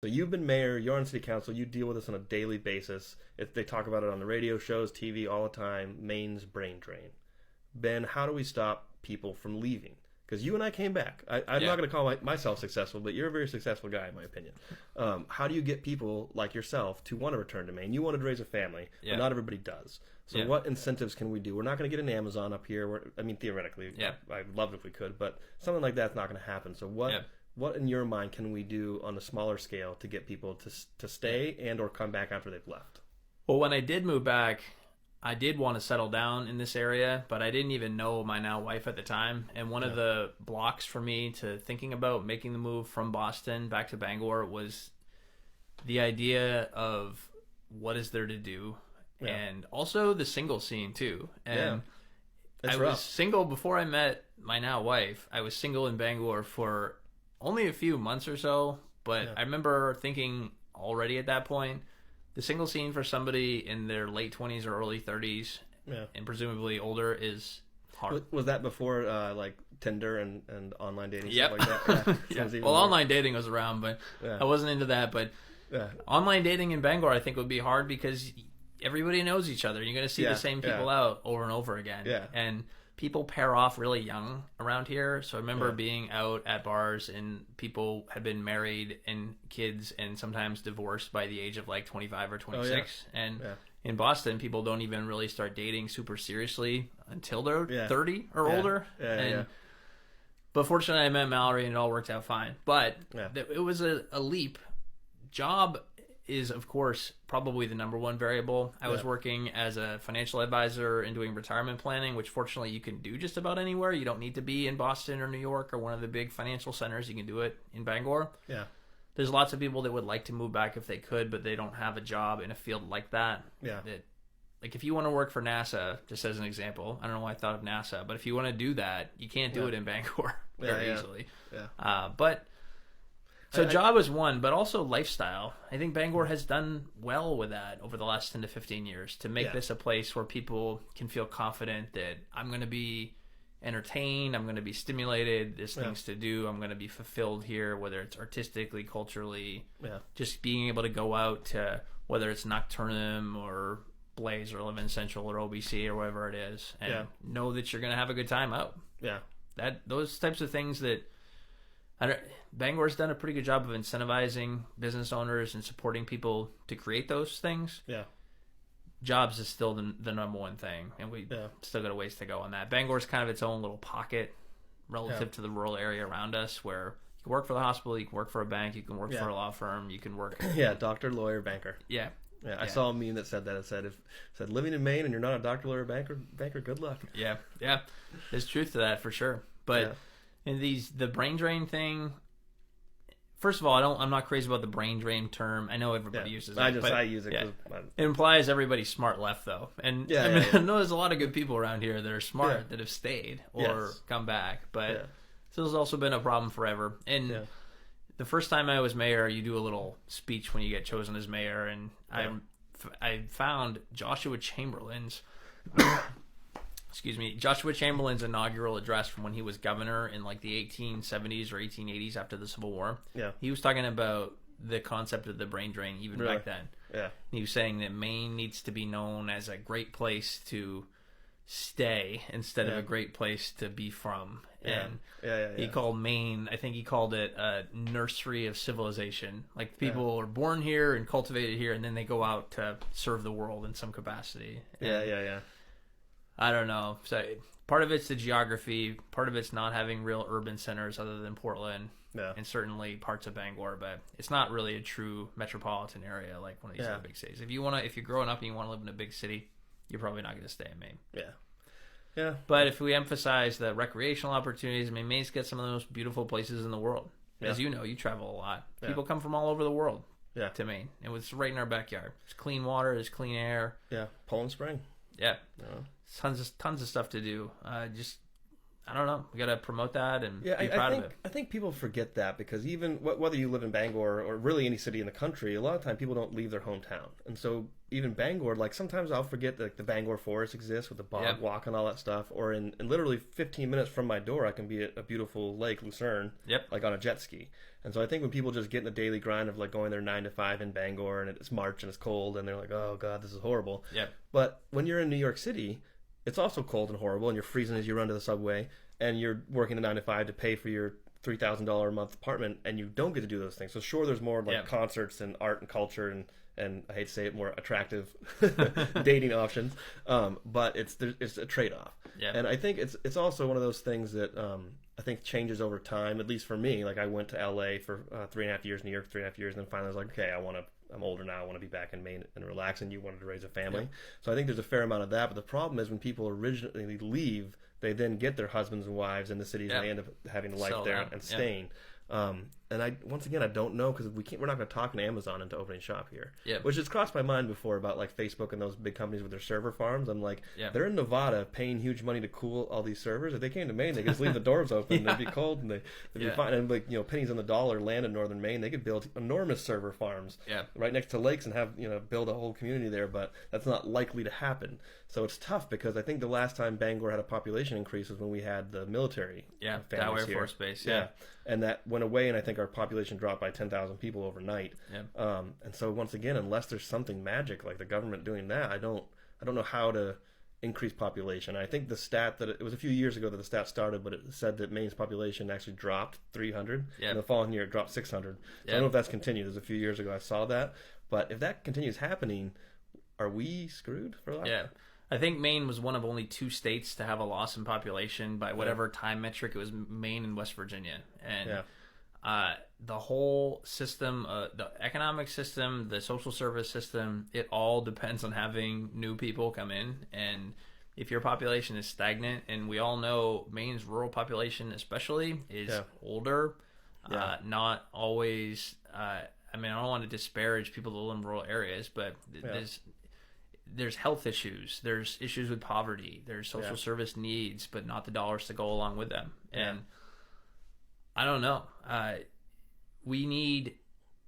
So you've been mayor, you're on city council, you deal with this on a daily basis. They talk about it on the radio shows, TV all the time. Maine's brain drain. Ben, how do we stop people from leaving? Because you and I came back. I'm not going to call myself successful, but you're a very successful guy, in my opinion. How do you get people like yourself to want to return to Maine? You wanted to raise a family, but not everybody does. So what incentives can we do? We're not going to get an Amazon up here. I mean, theoretically, I'd love it if we could, but something like that's not going to happen. So what in your mind can we do on a smaller scale to get people to stay and or come back after they've left? Well, when I did move back, I did want to settle down in this area, but I didn't even know my now wife at the time. And one of the blocks for me to thinking about making the move from Boston back to Bangor was the idea of what is there to do, and also the single scene too. And I was single before I met my now wife. I was single in Bangor for only a few months or so, but I remember thinking already at that point, the single scene for somebody in their late 20s or early 30s, and presumably older, is hard. Was that before like Tinder and online dating stuff like that? Well, online dating was around, but I wasn't into that. But online dating in Bangor, I think, would be hard because everybody knows each other. You're going to see the same people out over and over again. And people pair off really young around here. So I remember being out at bars and people had been married and kids and sometimes divorced by the age of like 25 or 26. And in Boston, people don't even really start dating super seriously until they're 30 or older. But fortunately, I met Mallory and it all worked out fine. But it was a leap. Job is, of course, probably the number one variable. I was working as a financial advisor and doing retirement planning, which fortunately you can do just about anywhere. You don't need to be in Boston or New York or one of the big financial centers. You can do it in Bangor. There's lots of people that would like to move back if they could, but they don't have a job in a field like that. Like if you want to work for NASA, just as an example, I don't know why I thought of NASA, but if you want to do that, you can't do it in Bangor very easily. So job is one, but also lifestyle. I think Bangor has done well with that over the last 10 to 15 years to make this a place where people can feel confident that I'm going to be entertained, I'm going to be stimulated, there's things to do, I'm going to be fulfilled here, whether it's artistically, culturally, just being able to go out to, whether it's Nocturnum or Blaze or Living Central or OBC or whatever it is, and know that you're going to have a good time out. Those types of things that Bangor's done a pretty good job of incentivizing business owners and supporting people to create those things. Jobs is still the number one thing, and we still got a ways to go on that. Bangor's kind of its own little pocket relative to the rural area around us, where you can work for the hospital, you can work for a bank, you can work for a law firm, you can work. Doctor, lawyer, banker. I saw a meme that said that. It said living in Maine and you're not a doctor, lawyer, banker, good luck. There's truth to that for sure. But in the brain drain thing, first of all, I'm not crazy about the brain drain term. I know everybody uses it. I use it. It implies everybody's smart left though, and I know there's a lot of good people around here that are smart that have stayed or come back, but this has also been a problem forever. And the first time I was mayor, you do a little speech when you get chosen as mayor, and I found Joshua Chamberlain's inaugural address from when he was governor in like the 1870s or 1880s after the Civil War. He was talking about the concept of the brain drain even back then. He was saying that Maine needs to be known as a great place to stay instead of a great place to be from. He called Maine, I think he called it a nursery of civilization. Like people are born here and cultivated here, and then they go out to serve the world in some capacity. I don't know. So part of it's the geography. Part of it's not having real urban centers other than Portland, and certainly parts of Bangor. But it's not really a true metropolitan area like one of these other big cities. If you're growing up and you want to live in a big city, you're probably not going to stay in Maine. But if we emphasize the recreational opportunities, I mean, Maine's got some of the most beautiful places in the world. As you know, you travel a lot. People come from all over the world to Maine. It was right in our backyard. There's clean water. There's clean air. Poland Spring. Tons of stuff to do. Just I don't know. We got to promote that and be proud of it. I think people forget that because even whether you live in Bangor or really any city in the country, a lot of time people don't leave their hometown. And so even Bangor, like sometimes I'll forget that the Bangor Forest exists with the bog walk and all that stuff. Or in literally 15 minutes from my door, I can be at a beautiful lake, Lucerne, like on a jet ski. And so I think when people just get in the daily grind of like going there 9 to 5 in Bangor and it's March and it's cold and they're like, oh God, this is horrible. But when you're in New York City, it's also cold and horrible, and you're freezing as you run to the subway, and you're working a 9 to 5 to pay for your $3,000 a month apartment, and you don't get to do those things. So sure, there's more like concerts and art and culture and I hate to say it, more attractive dating options, but it's a trade-off. And I think it's also one of those things that I think changes over time. At least for me, like I went to LA for 3.5 years, New York 3.5 years, and then finally I was like, okay, I'm older now. I want to be back in Maine and relax. And you wanted to raise a family, so I think there's a fair amount of that. But the problem is when people originally leave, they then get their husbands and wives in the cities, and they end up having a life there and staying. And I don't know because we're not going to talk Amazon into opening shop here. Which has crossed my mind before about like Facebook and those big companies with their server farms. I'm like, they're in Nevada paying huge money to cool all these servers. If they came to Maine, they could just leave the doors open. They'd be cold and they'd be fine. And like pennies on the dollar land in northern Maine, they could build enormous server farms right next to lakes and have build a whole community there. But that's not likely to happen. So it's tough because I think the last time Bangor had a population increase was when we had the military. Dow Air Force Base. And that went away, and I think our population dropped by 10,000 people overnight. And so once again, unless there's something magic like the government doing that, I don't know how to increase population. I think the stat that it was a few years ago that the stat started, but it said that Maine's population actually dropped 300. And the following year it dropped 600. So I don't know if that's continued. It was a few years ago I saw that, but if that continues happening, are we screwed for that? I think Maine was one of only 2 states to have a loss in population by whatever time metric. It was Maine and West Virginia. And the whole system, the economic system, the social service system, it all depends on having new people come in. And if your population is stagnant, and we all know Maine's rural population especially is older, not always... I don't want to disparage people that live in rural areas, but there's health issues, there's issues with poverty, there's social service needs, but not the dollars to go along with them. And I don't know. We need,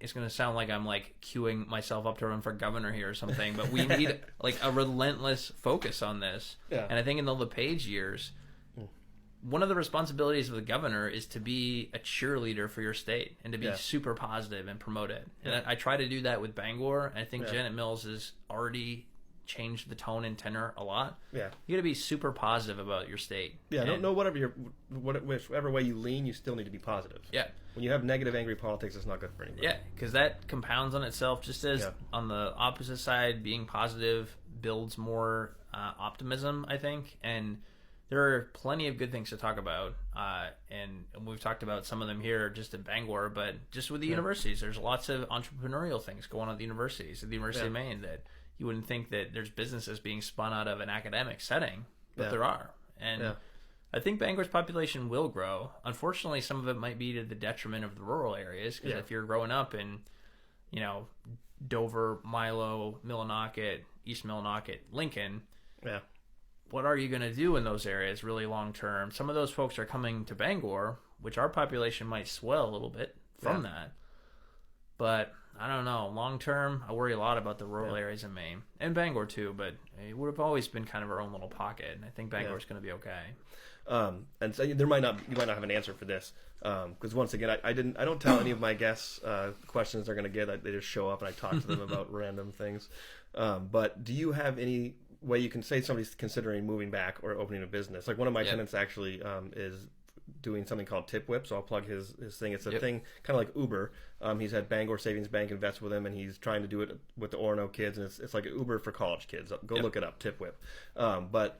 it's going to sound like I'm like queuing myself up to run for governor here or something, but we need like a relentless focus on this. And I think in the LePage years, one of the responsibilities of the governor is to be a cheerleader for your state and to be super positive and promote it. And I try to do that with Bangor. I think Janet Mills has already changed the tone and tenor a lot. You got to be super positive about your state. Don't know whichever way you lean, you still need to be positive. When you have negative, angry politics, it's not good for anybody. Because that compounds on itself. Just as on the opposite side, being positive builds more optimism, I think. And there are plenty of good things to talk about, and we've talked about some of them here just at Bangor, but just with the universities, there's lots of entrepreneurial things going on at the universities, at the University of Maine, that you wouldn't think that there's businesses being spun out of an academic setting, but there are. And I think Bangor's population will grow. Unfortunately, some of it might be to the detriment of the rural areas, because if you're growing up in, Dover, Milo, Millinocket, East Millinocket, Lincoln, what are you going to do in those areas really long term? Some of those folks are coming to Bangor, which our population might swell a little bit from that. But I don't know. Long term, I worry a lot about the rural areas in Maine and Bangor too. But it would have always been kind of our own little pocket, and I think Bangor's going to be okay. And so you might not have an answer for this because once again, I don't tell any of my guests questions they're going to get. They just show up and I talk to them about random things. But do you have any way you can say somebody's considering moving back or opening a business? Like one of my tenants actually is doing something called Tip Whip, so I'll plug his thing. It's a thing kind of like Uber. He's had Bangor Savings Bank invest with him, and he's trying to do it with the Orono kids, and it's like an Uber for college kids. Go look it up, Tip Whip. But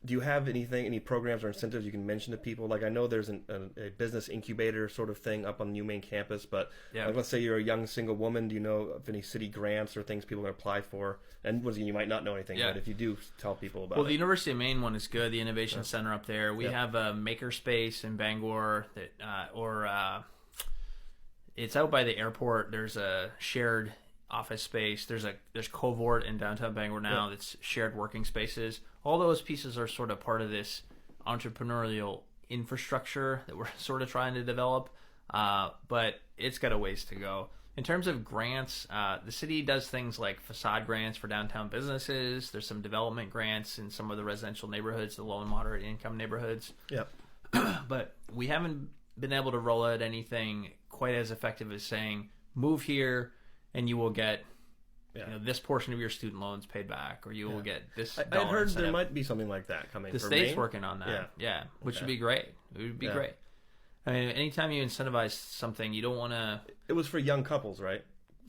do you have any programs or incentives you can mention to people? Like I know there's a business incubator sort of thing up on the New Maine campus, but like, let's say you're a young single woman. Do you know of any city grants or things people can apply for? And you might not know anything, but if you do, tell people about it. Well, the University of Maine one is good. The Innovation Center up there. We have a makerspace in Bangor that, it's out by the airport. There's a shared office space. There's Covort in downtown Bangor now that's shared working spaces. All those pieces are sort of part of this entrepreneurial infrastructure that we're sort of trying to develop, but it's got a ways to go. In terms of grants, the city does things like facade grants for downtown businesses. There's some development grants in some of the residential neighborhoods, the low and moderate income neighborhoods. Yep. But we haven't been able to roll out anything quite as effective as saying, move here and you will get this portion of your student loans paid back, or you will get this. I heard there might be something like that coming. The for state's Maine. Working on that. Yeah. Which would be great. It would be great. I mean, anytime you incentivize something, you don't want to... It was for young couples, right?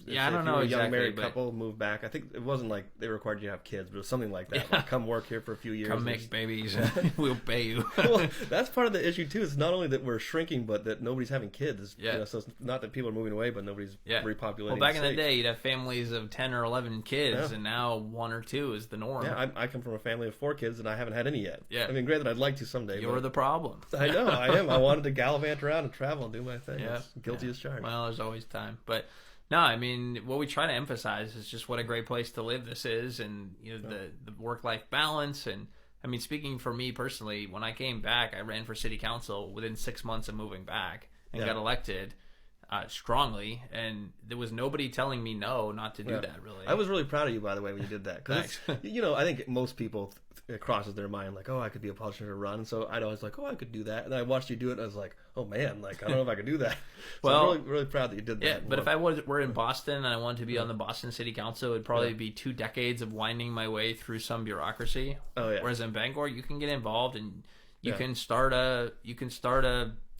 I don't know exactly. A young married couple moved back. I think it wasn't like they required you to have kids, but it was something like that. Like, come work here for a few years. Come make babies. We'll pay you. Well, that's part of the issue too. It's not only that we're shrinking, but that nobody's having kids. Yeah. So it's not that people are moving away, but nobody's repopulating. Well, back in the day, you'd have families of 10 or 11 kids, and now 1 or 2 is the norm. Yeah, I come from a family of 4 kids, and I haven't had any yet. Yeah. I mean, granted, I'd like to someday. You're the problem. I know, I am. I wanted to gallivant around and travel and do my thing. Yeah. Guilty as charged. Well, there's always time, but. No, I mean, what we try to emphasize is just what a great place to live this is, and the work-life balance. And I mean, speaking for me personally, when I came back, I ran for city council within 6 months of moving back and got elected strongly, and there was nobody telling me no not to do that. Really, I was really proud of you, by the way, when you did that. Thanks. I think most people it crosses their mind like, oh, I could be a politician to run. So I'd always like, oh, I could do that. And I watched you do it, and I was like, oh man, like I don't know if I could do that. So well, I'm really proud that you did that. Yeah, but if I were in Boston and I wanted to be on the Boston City Council, it would probably be 2 decades of winding my way through some bureaucracy. Oh yeah. Whereas in Bangor, you can get involved and you can start a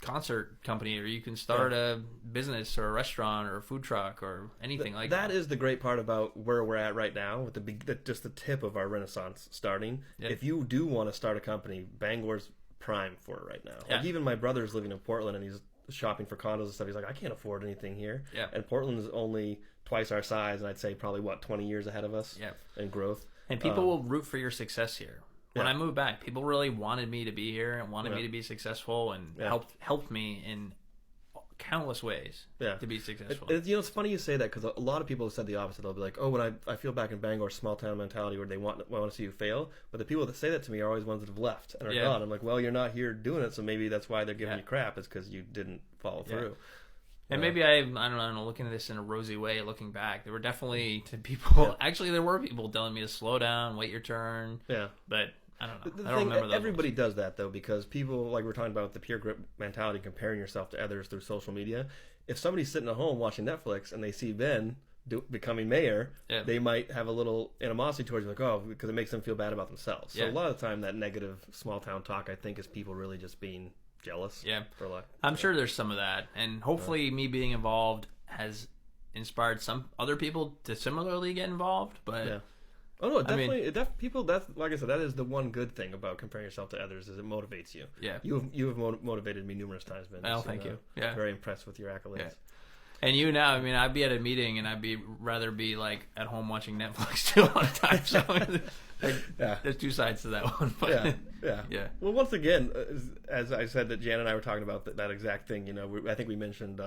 concert company, or you can start a business or a restaurant or a food truck or anything like that. That is the great part about where we're at right now, with just the tip of our renaissance starting. Yeah. If you do want to start a company, Bangor's prime for it right now. Yeah. Like even my brother's living in Portland and he's shopping for condos and stuff. He's like, I can't afford anything here. Yeah. And Portland's only twice our size, and I'd say probably 20 years ahead of us in growth. And people will root for your success here. When I moved back, people really wanted me to be here and wanted me to be successful, and helped me in countless ways to be successful. It's funny you say that, because a lot of people have said the opposite. They'll be like, oh, when I feel back in Bangor, small town mentality where they want to see you fail. But the people that say that to me are always ones that have left and are gone. I'm like, well, you're not here doing it, so maybe that's why they're giving you crap, is because you didn't follow through. And maybe I don't know, looking at this in a rosy way, looking back, there were definitely people. Actually, there were people telling me to slow down, wait your turn. Yeah, but. I don't know. I don't remember those. Everybody does that, though, because people, like we're talking about the peer group mentality, comparing yourself to others through social media. If somebody's sitting at home watching Netflix and they see Ben becoming mayor, they might have a little animosity towards you, like, because it makes them feel bad about themselves. So a lot of the time, that negative small town talk, I think, is people really just being jealous. Yeah, for luck. I'm sure there's some of that, and hopefully, me being involved has inspired some other people to similarly get involved. But. Yeah. Oh no, definitely. That's like I said. That is the one good thing about comparing yourself to others, is it motivates you. Yeah, you have motivated me numerous times, Ben. Well, thank you. Yeah, very impressed with your accolades. Yeah. And you now, I mean, I'd be at a meeting and I'd rather be like at home watching Netflix too a lot of times. So there's 2 sides to that one. But yeah. Well, once again, as I said, that Jan and I were talking about that exact thing. I think we mentioned.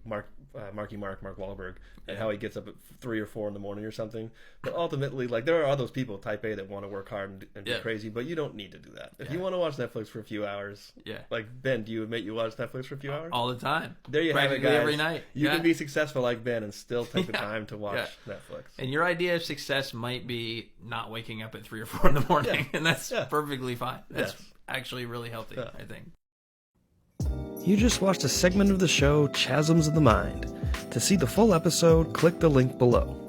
Mark Wahlberg, and how he gets up at 3 or 4 in the morning or something. But ultimately, like, there are those people, type A, that want to work hard and be crazy, but you don't need to do that. If you want to watch Netflix for a few hours, like Ben, do you admit you watch Netflix for a few hours? All the time. There you have it, guys. Every night. You can be successful like Ben and still take the time to watch Netflix. And your idea of success might be not waking up at 3 or 4 in the morning, and that's perfectly fine. That's actually really healthy, I think. You just watched a segment of the show Chasms of the Mind. To see the full episode, click the link below.